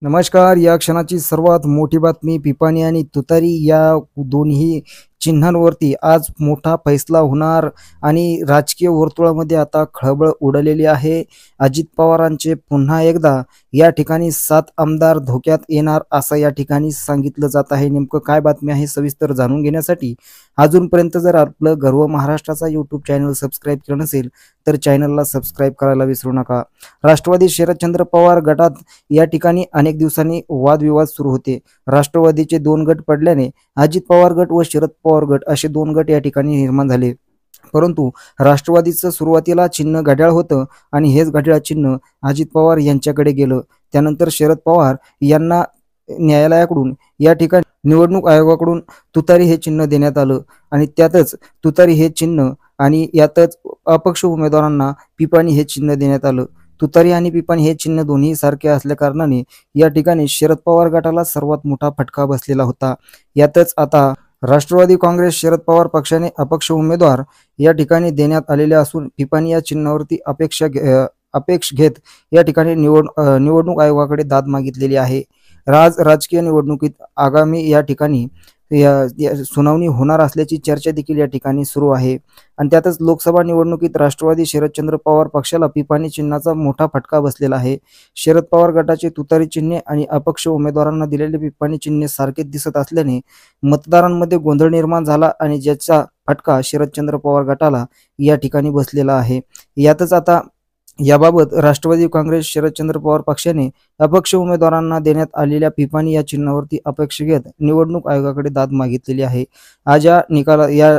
नमस्कार. या क्षणाची सर्वात मोठी बातमी पिपाणी आणि तुतारी या दोन्ही चिन्हांवरती आज मोठा फैसला होणार आणि राजकीय वर्तुळामध्ये आता खळबळ उडालेली आहे. अजित पवारांचे पुन्हा एकदा या ठिकाणी 7 आमदार धोक्यात येणार असं या ठिकाणी सांगितलं जात आहे. नेमकं काय बातमी आहे सविस्तर जाणून घेण्यासाठी अजूनपर्यंत जर आपलं गर्व महाराष्ट्राचा यूट्यूब चॅनल सबस्क्राईब केलं नसेल तर चॅनलला सबस्क्राईब करायला विसरू नका. राष्ट्रवादी शरदचंद्र पवार गटात या ठिकाणी अनेक दिवसांनी वादविवाद सुरू होते. राष्ट्रवादीचे 2 गट पडल्याने अजित पवार गट व शरद पवार गट असे 2 गट या ठिकाणी निर्माण झाले. परंतु राष्ट्रवादीचं सुरुवातीला चिन्ह घड्याळ होतं आणि हेच घड्याळ चिन्ह अजित पवार यांच्याकडे गेलं. त्यानंतर शरद पवार यांना न्यायालयाकडून या ठिकाणी निवडणूक आयोगाकडून तुतारी हे चिन्ह देण्यात आलं आणि त्यातच तुतारी हे चिन्ह आणि यातच अपक्ष उमेदवारांना पिपाणी हे चिन्ह देण्यात आलं. तुतारी आणि पिपाणी हे चिन्ह दोन्ही सारखे असल्या कारणाने या ठिकाणी शरद पवार गटाला सर्वात मोठा फटका बसलेला होता. यातच आता राष्ट्रवादी काँग्रेस शरद पवार पक्षाने अपक्ष उमेदवार या ठिकाणी देण्यात आलेले असून पिपाणी या चिन्हावरती अपेक्ष घेत या ठिकाणी निवडणूक आयोगाकडे दाद मागितलेली आहे. राजकीय निवडणुकीत आगामी या ठिकाणी सुनावणी होणार असल्याची चर्चा देखील या ठिकाणी सुरू आहे आणि त्यातच लोकसभा निवडणुकीत राष्ट्रवादी शरदचंद्र पवार पक्षाला पिपाणी चिन्हाचा मोठा फटका बसलेला आहे. शरद पवार गटाचे तुतारी चिन्हे आणि अपक्ष उमेदवारांना दिलेले पिपाणी चिन्हे सारखेच दिसत असल्याने मतदारांमध्ये गोंधळ निर्माण झाला आणि ज्याचा फटका शरदचंद्र पवार गटाला या ठिकाणी बसलेला आहे. यातच आता याबाबत राष्ट्रवादी काँग्रेस शरदचंद्र पवार पक्षाने अपक्ष उमेदवारांना देण्यात आलेल्या पिपाणी या चिन्हावरती अपेक्षा घेत निवडणूक आयोगाकडे दाद मागितलेली आहे. आज या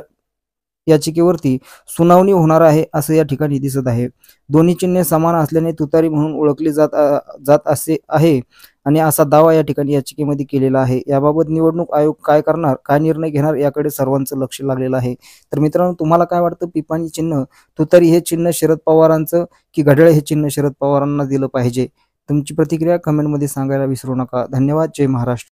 याचिकेवरती सुनावणी होणार आहे असं या ठिकाणी दिसत आहे. दोन्ही चिन्हे समान असल्याने तुतारी म्हणून ओळखली जात असे आहे आणि असा दावा या ठिकाणी याचिकेमध्ये केलेला आहे. याबाबत निवडणूक आयोग काय करणार, काय निर्णय घेणार याकडे सर्वांचं लक्ष लागलेलं आहे. तर मित्रांनो, तुम्हाला काय वाटतं, पिपाणी चिन्ह तुतारी हे चिन्ह शरद पवारांचं की घड्याळ हे चिन्ह शरद पवारांना दिलं पाहिजे? तुमची प्रतिक्रिया कमेंटमध्ये सांगायला विसरू नका. धन्यवाद. जय महाराष्ट्र.